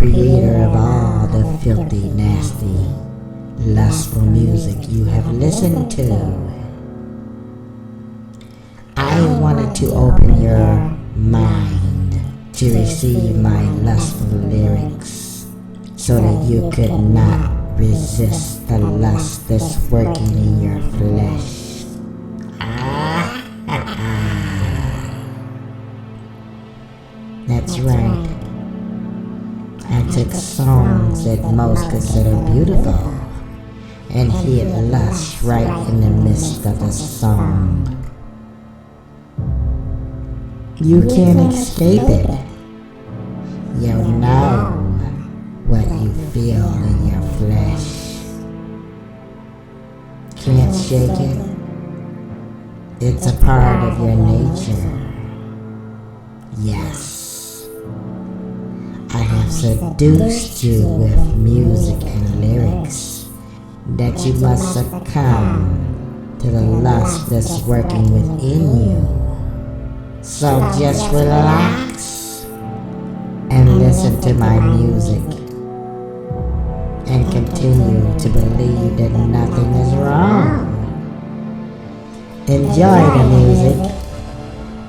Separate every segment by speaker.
Speaker 1: creator of all the filthy, nasty, lustful music you have listened to. I wanted to open your mind to receive my lustful lyrics so that you could not resist the lust that's working in your flesh. That's right. I took songs that most consider beautiful and hid lust right in the midst of the song. You can't escape it. You know what you feel in your flesh. Can't shake it. It's a part of your nature. Yes. I have seduced you with music and lyrics that you must succumb to the lust that's working within you. So just relax and listen to my music and continue to believe that nothing is wrong. Enjoy the music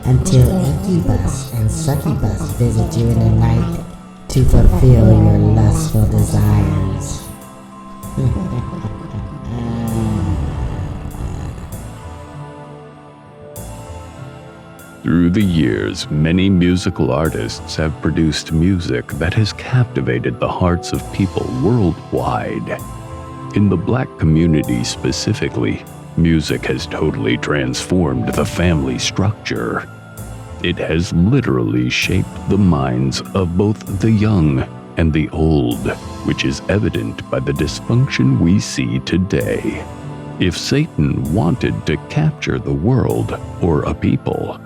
Speaker 1: until incubus and succubus visit you in the night to fulfill your lustful desires.
Speaker 2: Through the years, many musical artists have produced music that has captivated the hearts of people worldwide. In the Black community specifically, music has totally transformed the family structure. It has literally shaped the minds of both the young and the old, which is evident by the dysfunction we see today. If Satan wanted to capture the world or a people,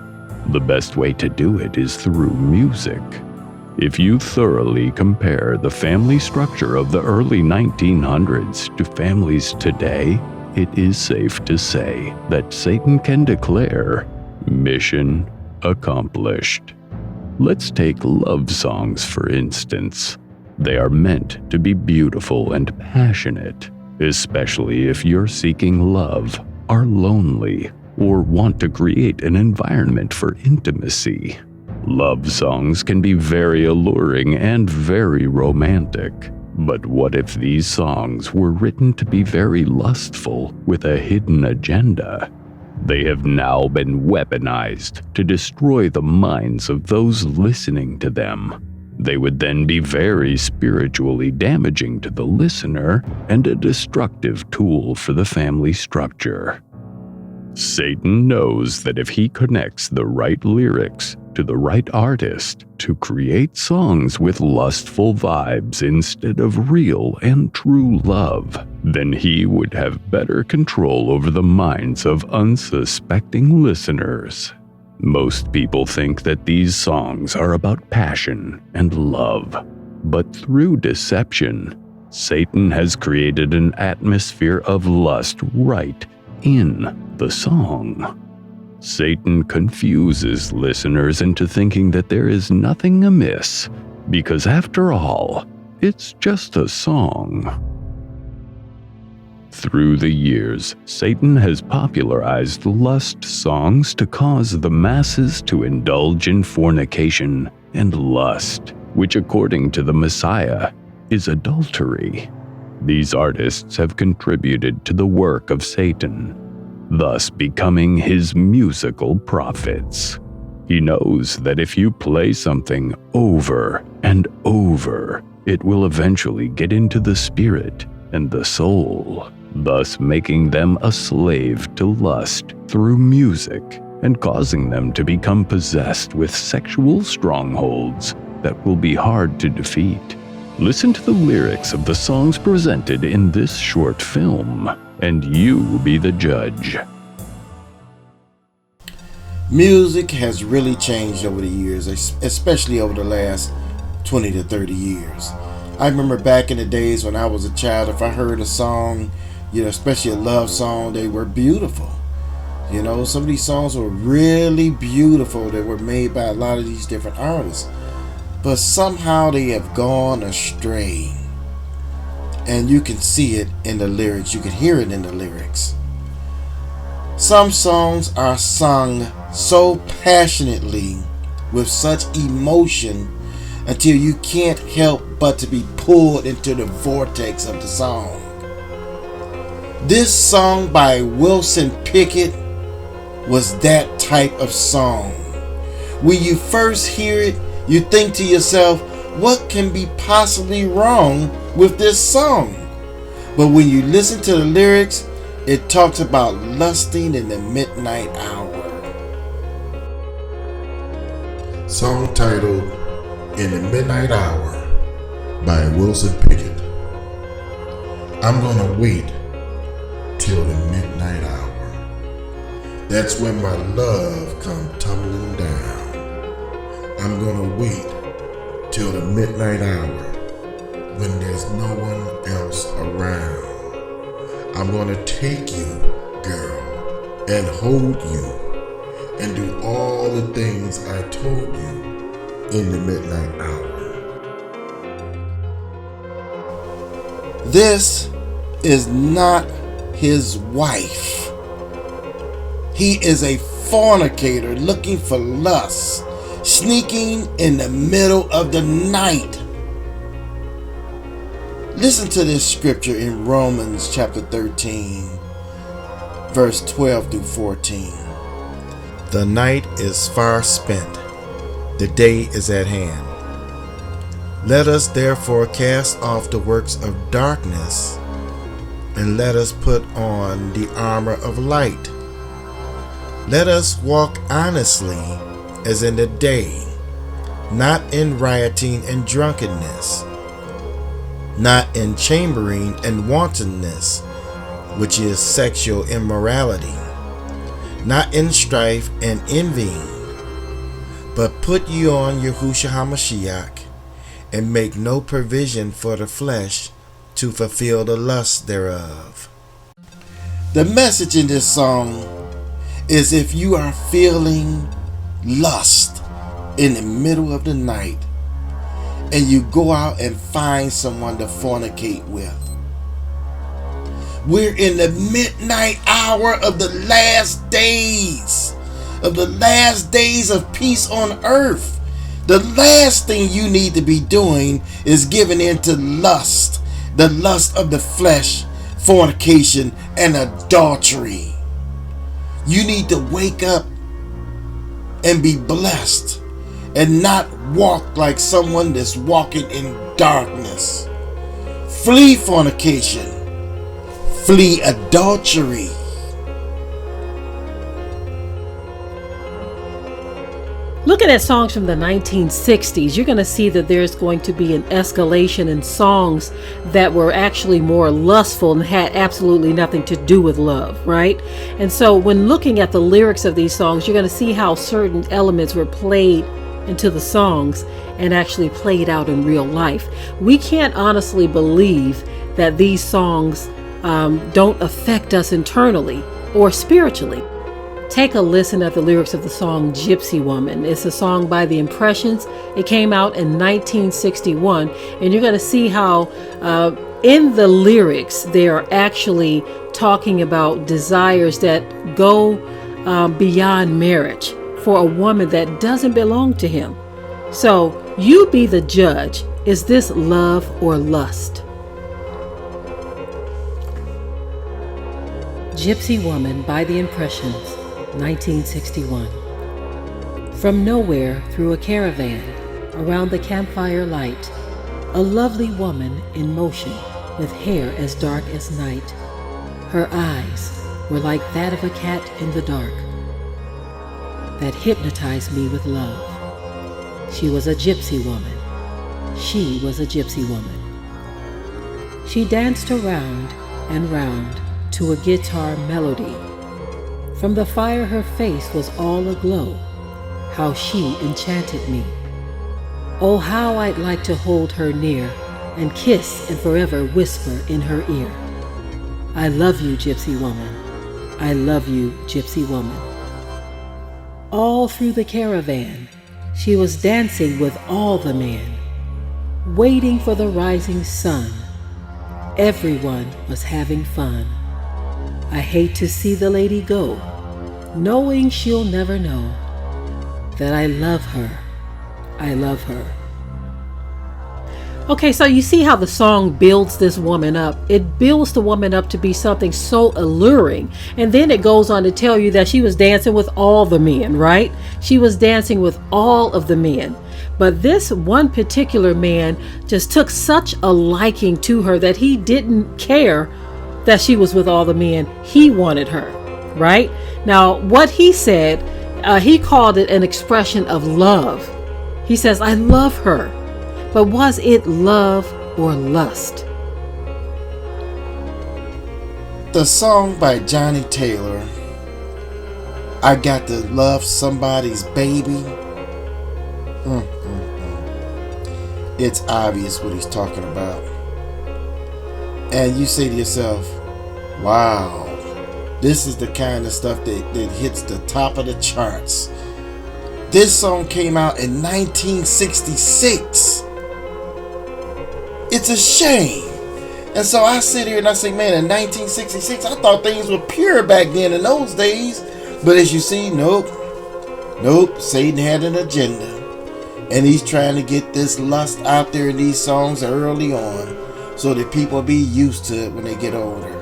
Speaker 2: the best way to do it is through music. If you thoroughly compare the family structure of the early 1900s to families today, it is safe to say that Satan can declare, mission accomplished. Let's take love songs, for instance. They are meant to be beautiful and passionate, especially if you're seeking love, are lonely, or want to create an environment for intimacy. Love songs can be very alluring and very romantic. But what if these songs were written to be very lustful with a hidden agenda? They have now been weaponized to destroy the minds of those listening to them. They would then be very spiritually damaging to the listener and a destructive tool for the family structure. Satan knows that if he connects the right lyrics to the right artist to create songs with lustful vibes instead of real and true love, then he would have better control over the minds of unsuspecting listeners. Most people think that these songs are about passion and love, but through deception, Satan has created an atmosphere of lust right in the song. Satan confuses listeners into thinking that there is nothing amiss, because after all, it's just a song. Through the years, Satan has popularized lust songs to cause the masses to indulge in fornication and lust, which according to the Messiah is adultery. These artists have contributed to the work of Satan, thus becoming his musical prophets. He knows that if you play something over and over, it will eventually get into the spirit and the soul, thus making them a slave to lust through music and causing them to become possessed with sexual strongholds that will be hard to defeat. Listen to the lyrics of the songs presented in this short film, and you be the judge.
Speaker 3: Music has really changed over the years, especially over the last 20 to 30 years. I remember back in the days when I was a child, if I heard a song, especially a love song, they were beautiful. Some of these songs were really beautiful that were made by a lot of these different artists. but somehow they have gone astray. And you can see it in the lyrics. You can hear it in the lyrics. Some songs are sung so passionately with such emotion until you can't help but to be pulled into the vortex of the song. This song by Wilson Pickett was that type of song. When you first hear it, you think to yourself, what can be possibly wrong with this song? But when you listen to the lyrics, it talks about lusting in the midnight hour.
Speaker 4: Song titled In the Midnight Hour by Wilson Pickett. I'm gonna wait till the midnight hour. That's when my love come tumbling down. I'm gonna wait till the midnight hour when there's no one else around. I'm gonna take you, girl, and hold you and do all the things I told you in the midnight hour.
Speaker 3: This is not his wife. He is a fornicator looking for lust, sneaking in the middle of the night. Listen to this scripture in Romans chapter 13, verse 12 through 14. The night is far spent, the day is at hand. Let us therefore cast off the works of darkness, and let us put on the armor of light. Let us walk honestly as in the day, not in rioting and drunkenness, not in chambering and wantonness, which is sexual immorality, not in strife and envying, but put you on Yahushua HaMashiach, and make no provision for the flesh to fulfill the lust thereof. The message in this song is if you are feeling lust in the middle of the night and you go out and find someone to fornicate with. We're in the midnight hour of the last days, of peace on earth. The last thing you need to be doing is giving in to lust, the lust of the flesh, fornication, and adultery. You need to wake up and be blessed and not walk like someone that's walking in darkness. Flee fornication. Flee adultery.
Speaker 5: Looking at songs from the 1960s, you're going to see that there's going to be an escalation in songs that were actually more lustful and had absolutely nothing to do with love, right? And so when looking at the lyrics of these songs, you're going to see how certain elements were played into the songs and actually played out in real life. We can't honestly believe that these songs don't affect us internally or spiritually. Take a listen at the lyrics of the song Gypsy Woman. It's a song by The Impressions. It came out in 1961, and you're going to see how in the lyrics they are actually talking about desires that go beyond marriage for a woman that doesn't belong to him. So you be the judge. Is this love or lust? Gypsy Woman by The Impressions, 1961. From nowhere through a caravan, around the campfire light, a lovely woman in motion with hair as dark as night. Her eyes were like that of a cat in the dark that hypnotized me with love. She was a gypsy woman. She was a gypsy woman. She danced around and round to a guitar melody. From the fire her face was all aglow. How she enchanted me. Oh, how I'd like to hold her near and kiss and forever whisper in her ear. I love you, gypsy woman. I love you, gypsy woman. All through the caravan, She was dancing with all the men, waiting for the rising sun. Everyone was having fun. I hate to see the lady go, knowing she'll never know that I love her. I love her. Okay, so you see how the song builds this woman up. It builds the woman up to be something so alluring. And then it goes on to tell you that she was dancing with all the men, right? She was dancing with all of the men. But this one particular man just took such a liking to her that he didn't care that she was with all the men. He wanted her, right? Now, what he said, he called it an expression of love. He says, I love her. But was it love or lust?
Speaker 3: The song by Johnny Taylor, I Got to Love Somebody's Baby. It's obvious what he's talking about. And you say to yourself, wow, this is the kind of stuff that hits the top of the charts. This song came out in 1966. It's a shame. And so I sit here and I say, man, in 1966, I thought things were pure back then in those days. But as you see, nope. Satan had an agenda. And he's trying to get this lust out there in these songs early on so that people will be used to it when they get older.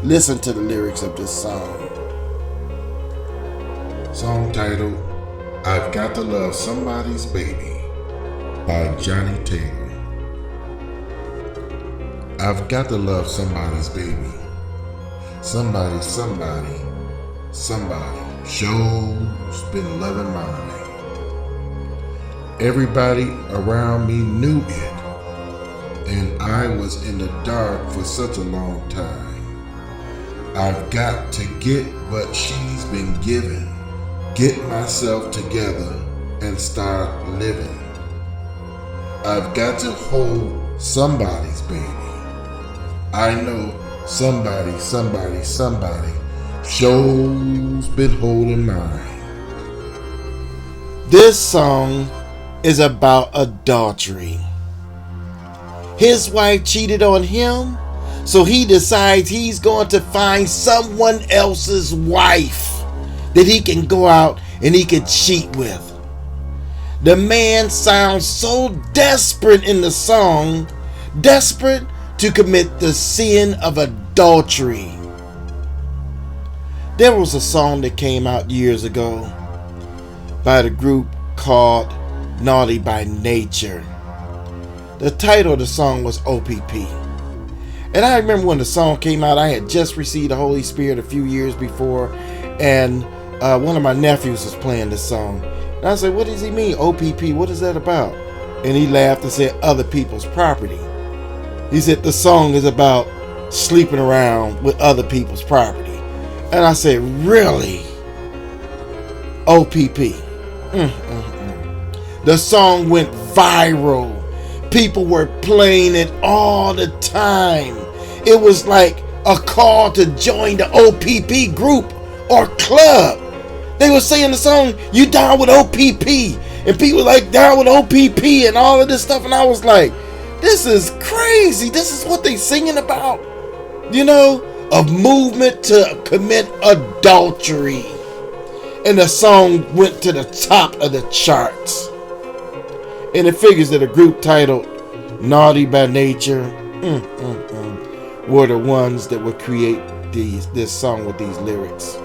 Speaker 3: Listen to the lyrics of this song.
Speaker 4: Song titled, I've Got to Love Somebody's Baby by Johnny Taylor. I've got to love somebody's baby. Somebody sure's been loving mine. Everybody around me knew it, and I was in the dark for such a long time. I've got to get what she's been given, get myself together and start living. I've got to hold somebody's baby. I know somebody sure's been holding mine.
Speaker 3: This song is about adultery. His wife cheated on him, so he decides he's going to find someone else's wife that he can go out and he can cheat with. The man sounds so desperate in the song, desperate to commit the sin of adultery. There was a song that came out years ago by the group called Naughty by Nature. The title of the song was OPP. And I remember when the song came out, I had just received the Holy Spirit a few years before, and one of my nephews was playing this song. And I said, what does he mean, OPP? What is that about? And he laughed and said, other people's property. He said, the song is about sleeping around with other people's property. And I said, really? OPP. The song went viral. People were playing it all the time. It was like a call to join the OPP group or club. They were saying the song, you down with OPP? And people like, down with OPP and all of this stuff. And I was like, this is crazy. This is what they singing about. You know, a movement to commit adultery. And the song went to the top of the charts. And it figures that a group titled Naughty by Nature were the ones that would create this song with these lyrics.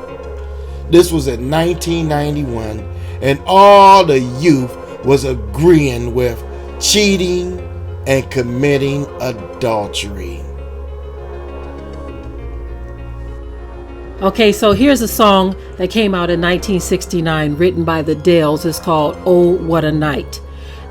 Speaker 3: This was in 1991, and all the youth was agreeing with cheating and committing adultery.
Speaker 5: Okay, so here's a song that came out in 1969, written by the Dells. It's called Oh, What a Night.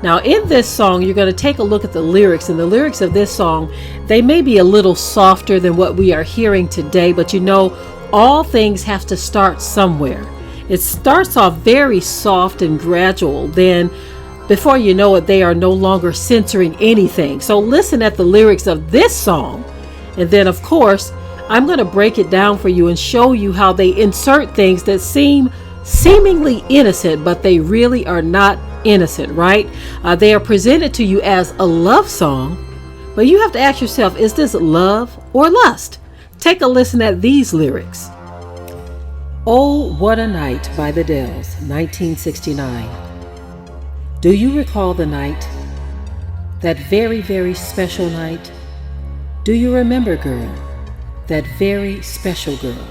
Speaker 5: Now, in this song, you're going to take a look at the lyrics, and the lyrics of this song, they may be a little softer than what we are hearing today, but you know, all things have to start somewhere. It starts off very soft and gradual. Then, before you know it, they are no longer censoring anything. So listen at the lyrics of this song. And then, of course, I'm going to break it down for you and show you how they insert things that seem seemingly innocent, but they really are not innocent, right? They are presented to you as a love song, but you have to ask yourself, is this love or lust? Take a listen at these lyrics. Oh, What a Night by the Dells, 1969. Do you recall the night? That very, very special night? Do you remember, girl? That very special girl?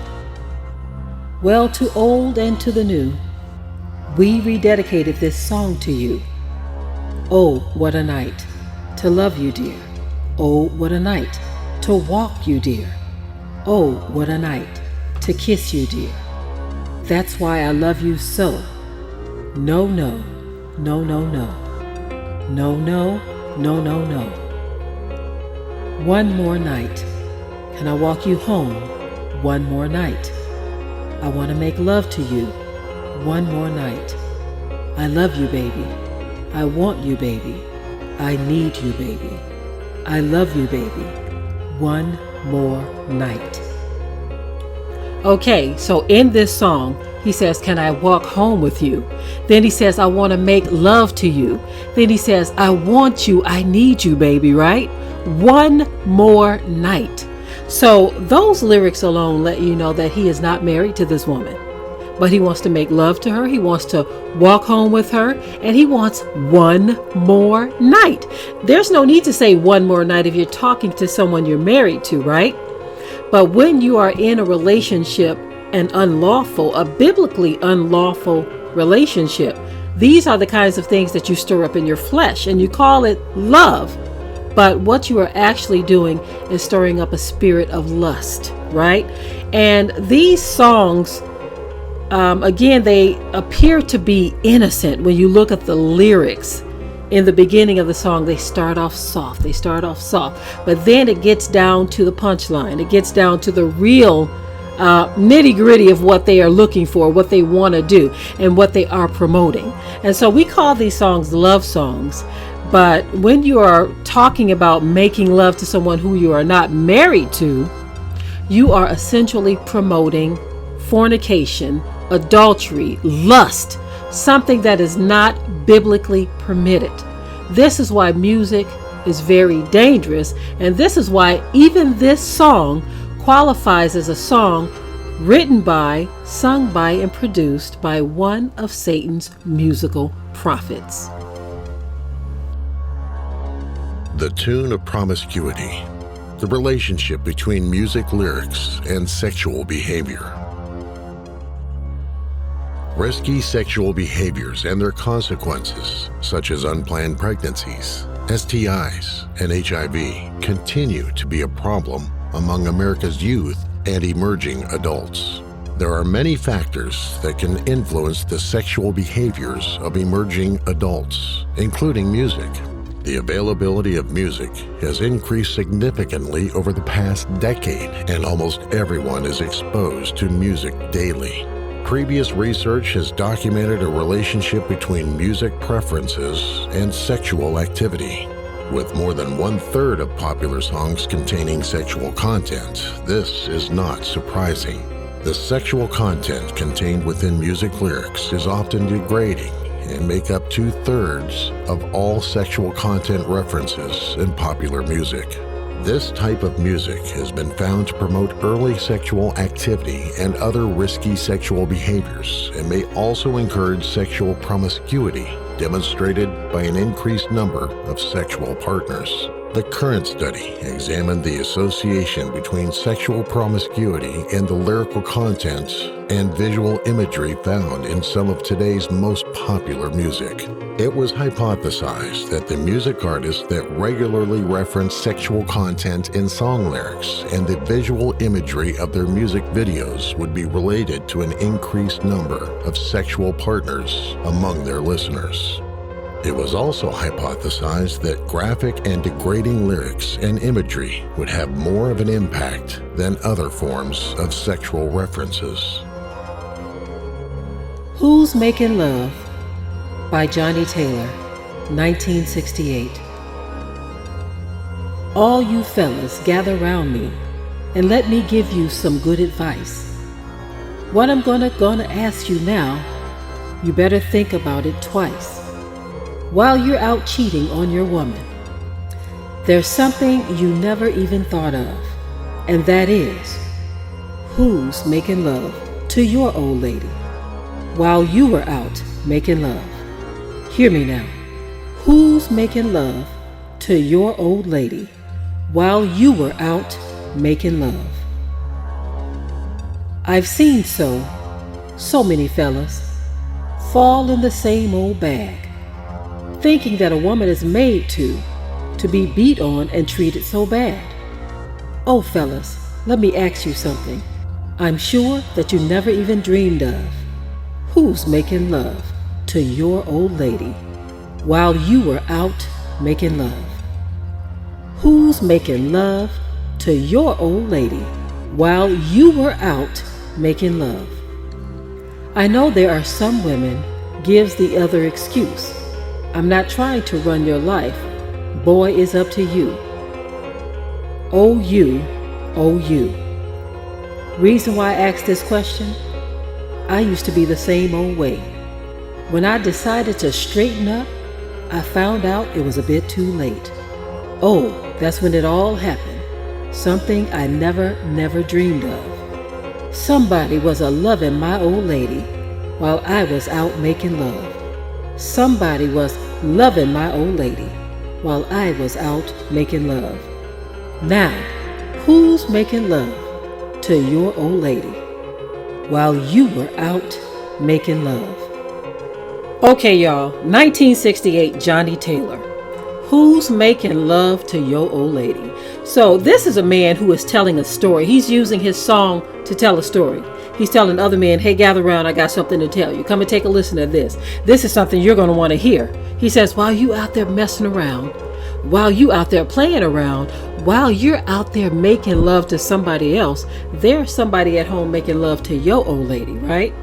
Speaker 5: Well, to old and to the new, we rededicated this song to you. Oh, what a night to love you, dear. Oh, what a night to walk you, dear. Oh, what a night to kiss you, dear. That's why I love you so. No, no, no, no, no. No, no, no, no, no. One more night. Can I walk you home? One more night. I want to make love to you. One more night. I love you, baby. I want you, baby. I need you, baby. I love you, baby. One more night. Okay, so in this song, he says, can I walk home with you? Then he says, I want to make love to you. Then he says, I want you, I need you, baby, right? One more night. So those lyrics alone let you know that he is not married to this woman, but he wants to make love to her. He wants to walk home with her, and he wants one more night. There's no need to say one more night if you're talking to someone you're married to, right? But when you are in a relationship, a biblically unlawful relationship, these are the kinds of things that you stir up in your flesh, and you call it love. But what you are actually doing is stirring up a spirit of lust, right? And these songs, again, they appear to be innocent when you look at the lyrics. In the beginning of the song, they start off soft. But then it gets down to the punchline. It gets down to the real nitty gritty of what they are looking for, what they want to do, and what they are promoting. And so we call these songs love songs. But when you are talking about making love to someone who you are not married to, you are essentially promoting fornication, adultery, lust, something that is not biblically permitted. This is why music is very dangerous, and this is why even this song qualifies as a song written by, sung by, and produced by one of Satan's musical prophets.
Speaker 4: The tune of promiscuity, the relationship between music lyrics and sexual behavior. Risky sexual behaviors and their consequences, such as unplanned pregnancies, STIs, and HIV, continue to be a problem among America's youth and emerging adults. There are many factors that can influence the sexual behaviors of emerging adults, including music. The availability of music has increased significantly over the past decade, and almost everyone is exposed to music daily. Previous research has documented a relationship between music preferences and sexual activity. With more than 1/3 of popular songs containing sexual content, this is not surprising. The sexual content contained within music lyrics is often degrading and make up 2/3 of all sexual content references in popular music. This type of music has been found to promote early sexual activity and other risky sexual behaviors, and may also encourage sexual promiscuity, demonstrated by an increased number of sexual partners. The current study examined the association between sexual promiscuity and the lyrical content and visual imagery found in some of today's most popular music. It was hypothesized that the music artists that regularly reference sexual content in song lyrics and the visual imagery of their music videos would be related to an increased number of sexual partners among their listeners. It was also hypothesized that graphic and degrading lyrics and imagery would have more of an impact than other forms of sexual references.
Speaker 5: Who's Making Love by Johnny Taylor, 1968. All you fellas gather round me and let me give you some good advice. What I'm gonna ask you now, you better think about it twice. While you're out cheating on your woman, there's something you never even thought of, and that is, who's making love to your old lady while you were out making love? Hear me now. Who's making love to your old lady while you were out making love? I've seen so many fellas fall in the same old bag, thinking that a woman is made to be beat on and treated so bad. Oh fellas, let me ask you something I'm sure that you never even dreamed of. Who's making love to your old lady while you were out making love? Who's making love to your old lady while you were out making love? I know there are some women gives the other excuse. I'm not trying to run your life. Boy, it's up to you. Oh you, oh you. Reason why I asked this question? I used to be the same old way. When I decided to straighten up, I found out it was a bit too late. Oh, that's when it all happened. Something I never dreamed of. Somebody was a-loving my old lady while I was out making love. Somebody was loving my old lady while I was out making love. Now, who's making love to your old lady while you were out making love? Okay, y'all, 1968, Johnny Taylor. Who's making love to your old lady? So this is a man who is telling a story. He's using his song to tell a story. He's telling other men, hey, gather around, I got something to tell you. Come and take a listen to this. This is something you're going to want to hear. He says, while you out there messing around, while you out there playing around, while you're out there making love to somebody else, there's somebody at home making love to your old lady, right?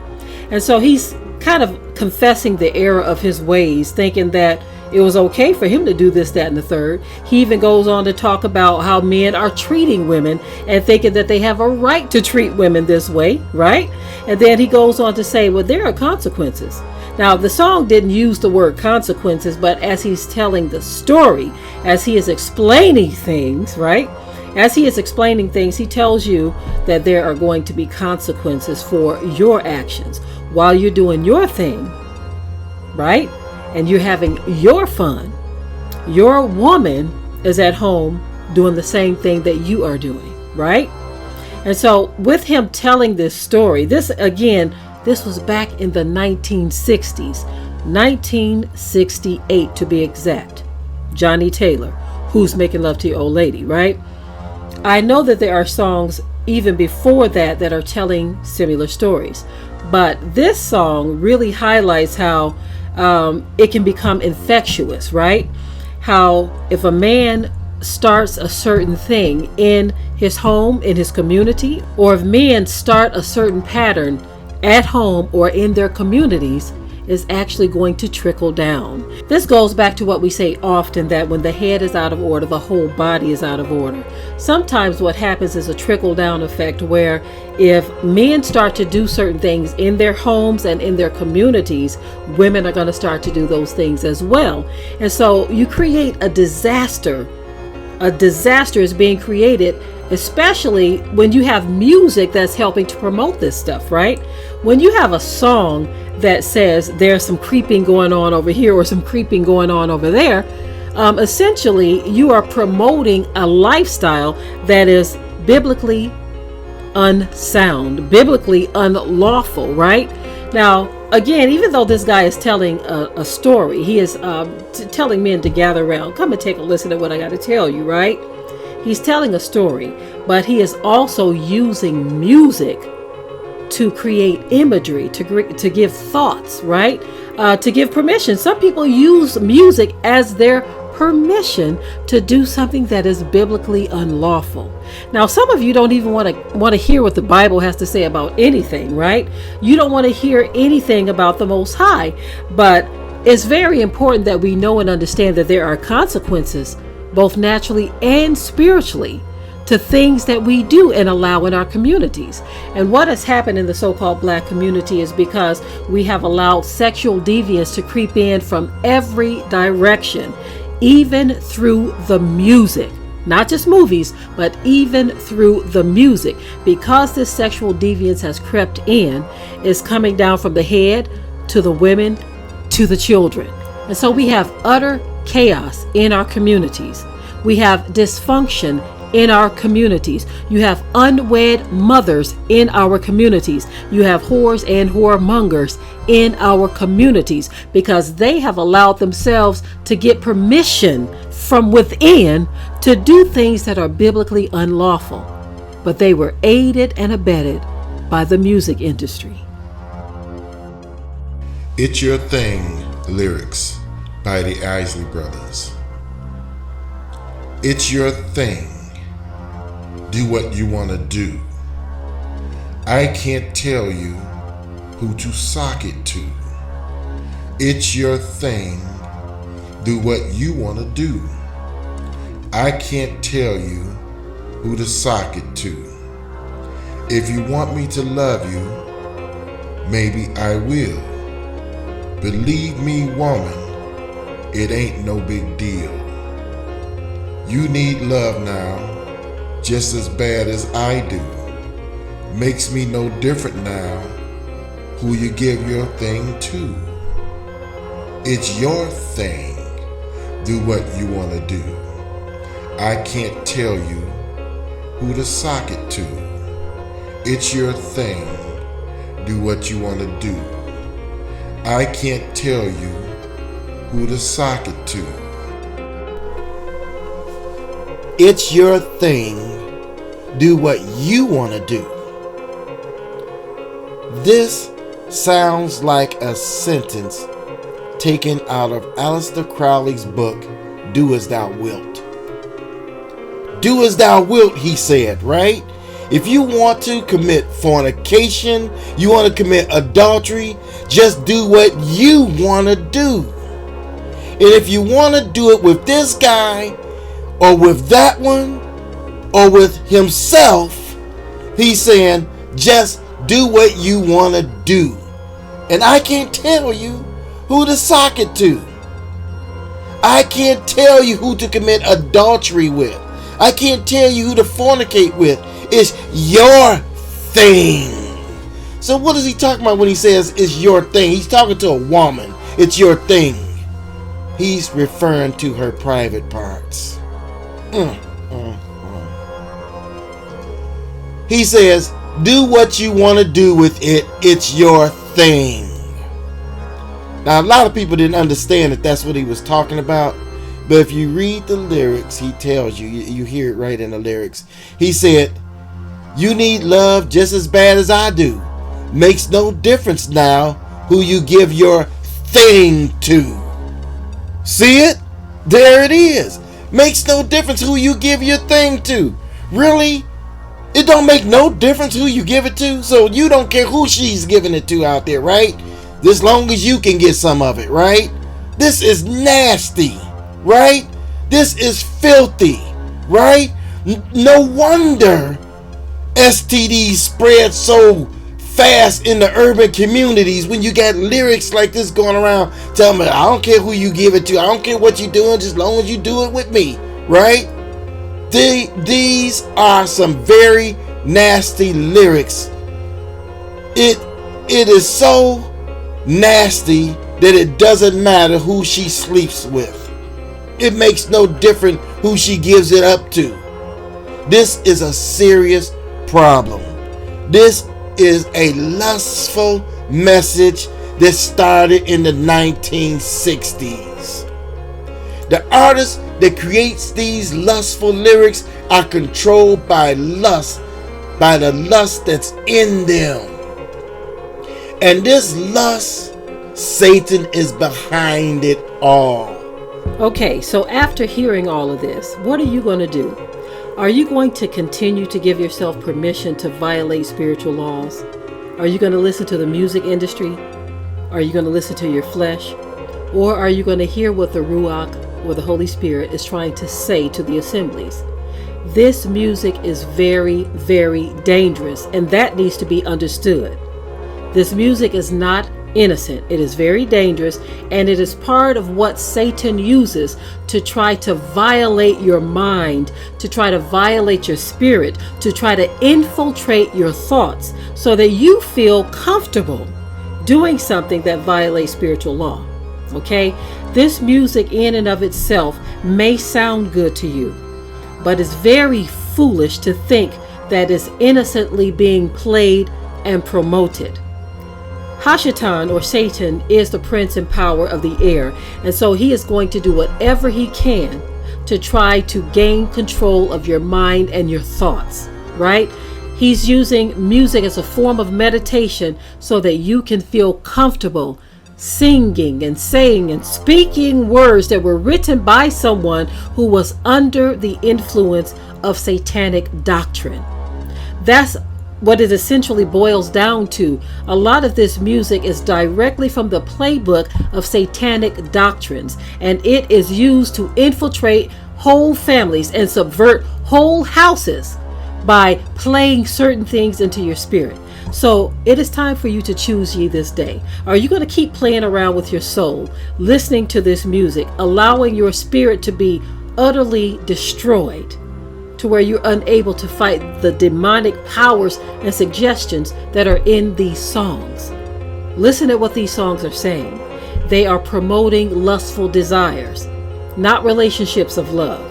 Speaker 5: And so he's kind of confessing the error of his ways, thinking that it was okay for him to do this, that, and the third. He even goes on to talk about how men are treating women and thinking that they have a right to treat women this way, right? And then he goes on to say, well, there are consequences. Now, the song didn't use the word consequences, but as he's telling the story, as he is explaining things, right? As he is explaining things, he tells you that there are going to be consequences for your actions while you're doing your thing, right? And you're having your fun. Your woman is at home doing the same thing that you are doing, right? And so with him telling this story, this was back in the 1960s, 1968 to be exact. Johnny Taylor, who's making love to your old lady, right? I know that there are songs even before that that are telling similar stories, but this song really highlights how it can become infectious, right? How if a man starts a certain thing in his home, in his community, or if men start a certain pattern at home or in their communities, is actually going to trickle down. This goes back to what we say often, that when the head is out of order, the whole body is out of order. Sometimes what happens is a trickle down effect where if men start to do certain things in their homes and in their communities, women are going to start to do those things as well. And so you create a disaster. A disaster is being created, especially when you have music that's helping to promote this stuff, right? When you have a song that says there's some creeping going on over here or some creeping going on over there, essentially you are promoting a lifestyle that is biblically unsound, biblically unlawful, right? Now, again, even though this guy is telling a story, he is telling men to gather around, come and take a listen to what I got to tell you, right? He's telling a story, but he is also using music to create imagery, to give thoughts, right? To give permission. Some people use music as their permission to do something that is biblically unlawful. Now, some of you don't even want to hear what the Bible has to say about anything, right? You don't want to hear anything about the Most High, but it's very important that we know and understand that there are consequences, both naturally and spiritually, to things that we do and allow in our communities. And what has happened in the so-called black community is because we have allowed sexual deviance to creep in from every direction, even through the music. Not just movies, but even through the music. Because this sexual deviance has crept in, it's coming down from the head to the women to the children. And so we have utter chaos in our communities. We have dysfunction in our communities. You have unwed mothers in our communities. You have whores and whoremongers in our communities because they have allowed themselves to get permission from within to do things that are biblically unlawful. But they were aided and abetted by the music industry.
Speaker 4: It's Your Thing lyrics by the Isley Brothers. It's your thing. Do what you want to do. I can't tell you who to sock it to. It's your thing. Do what you want to do. I can't tell you who to sock it to. If you want me to love you, maybe I will. Believe me, woman, it ain't no big deal. You need love now, just as bad as I do. Makes me no different now who you give your thing to. It's your thing. Do what you want to do. I can't tell you who to sock it to. It's your thing. Do what you want to do. I can't tell you who to sock it to.
Speaker 3: It's your thing. Do what you want to do. This sounds like a sentence taken out of Aleister Crowley's book, Do As Thou Wilt. Do as thou wilt, he said, right? If you want to commit fornication, you want to commit adultery, just do what you want to do. And if you want to do it with this guy, or with that one, or with himself, he's saying, just do what you want to do. And I can't tell you who to sock it to. I can't tell you who to commit adultery with. I can't tell you who to fornicate with. It's your thing. So what is he talking about when he says it's your thing? He's talking to a woman. It's your thing. He's referring to her private parts. He says, do what you want to do with it. It's your thing. Now, a lot of people didn't understand that that's what he was talking about. But if you read the lyrics, he tells you, you hear it right in the lyrics. He said, you need love just as bad as I do. Makes no difference now who you give your thing to. See it? There it is. Makes no difference who you give your thing to. Really? It don't make no difference who you give it to. So you don't care who she's giving it to out there, right? As long as you can get some of it, right? This is nasty, right? This is filthy, right? No wonder STDs spread so fast in the urban communities when you got lyrics like this going around telling me, I don't care who you give it to, I don't care what you're doing, just as long as you do it with me, right? These are some very nasty lyrics. It is so nasty that it doesn't matter who she sleeps with. It makes no difference who she gives it up to. This is a serious problem. This is a lustful message that started in the 1960s. The artist that creates these lustful lyrics are controlled by lust, by the lust that's in them. And this lust, Satan is behind it all.
Speaker 5: Okay, so after hearing all of this, what are you going to do? Are you going to continue to give yourself permission to violate spiritual laws? Are you going to listen to the music industry? Are you going to listen to your flesh? Or are you going to hear what the Ruach or the Holy Spirit is trying to say to the assemblies? This music is very, very dangerous, and that needs to be understood. This music is not innocent. It is very dangerous, and it is part of what Satan uses to try to violate your mind, to try to violate your spirit, to try to infiltrate your thoughts so that you feel comfortable doing something that violates spiritual law. Okay? This music in and of itself may sound good to you, but it's very foolish to think that it's innocently being played and promoted. Hashatan, or Satan, is the prince and power of the air, and so he is going to do whatever he can to try to gain control of your mind and your thoughts, right? He's using music as a form of meditation so that you can feel comfortable singing and saying and speaking words that were written by someone who was under the influence of satanic doctrine. That's what it essentially boils down to. A lot of this music is directly from the playbook of satanic doctrines, and it is used to infiltrate whole families and subvert whole houses by playing certain things into your spirit. So it is time for you to choose ye this day. Are you going to keep playing around with your soul, listening to this music, allowing your spirit to be utterly destroyed, to where you're unable to fight the demonic powers and suggestions that are in these songs? Listen to what these songs are saying. They are promoting lustful desires, not relationships of love.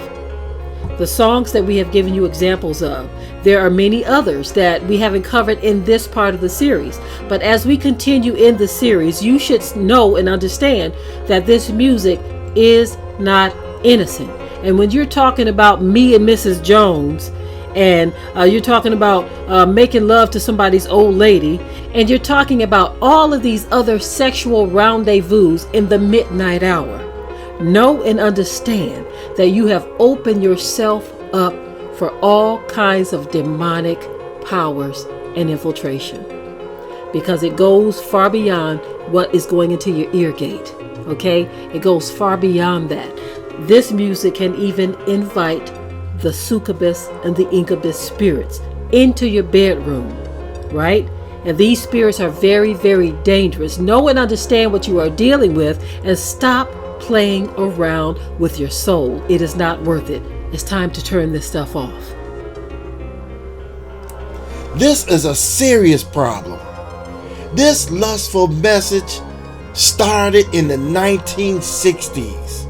Speaker 5: The songs that we have given you examples of, there are many others that we haven't covered in this part of the series. But as we continue in the series, you should know and understand that this music is not innocent. And when you're talking about me and Mrs. Jones, and you're talking about making love to somebody's old lady, and you're talking about all of these other sexual rendezvous in the midnight hour, know and understand that you have opened yourself up for all kinds of demonic powers and infiltration, because it goes far beyond what is going into your ear gate. Okay, it goes far beyond that. This music can even invite the succubus and the incubus spirits into your bedroom, right? And these spirits are very, very dangerous. Know and understand what you are dealing with, and stop playing around with your soul. It is not worth it. It's time to turn this stuff off.
Speaker 3: This is a serious problem. This lustful message started in the 1960s.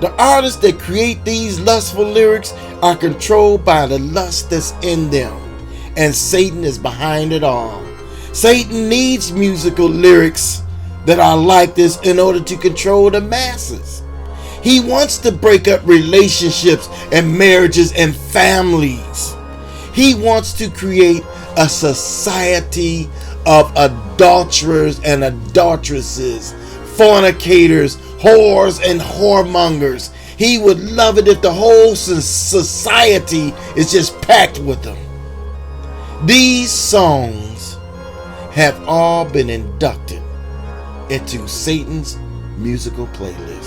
Speaker 3: The artists that create these lustful lyrics are controlled by the lust that's in them, and Satan is behind it all. Satan needs musical lyrics that are like this in order to control the masses. He wants to break up relationships and marriages and families. He wants to create a society of adulterers and adulteresses, fornicators, whores and whoremongers. He would love it if the whole society is just packed with them. These songs have all been inducted into Satan's musical playlist.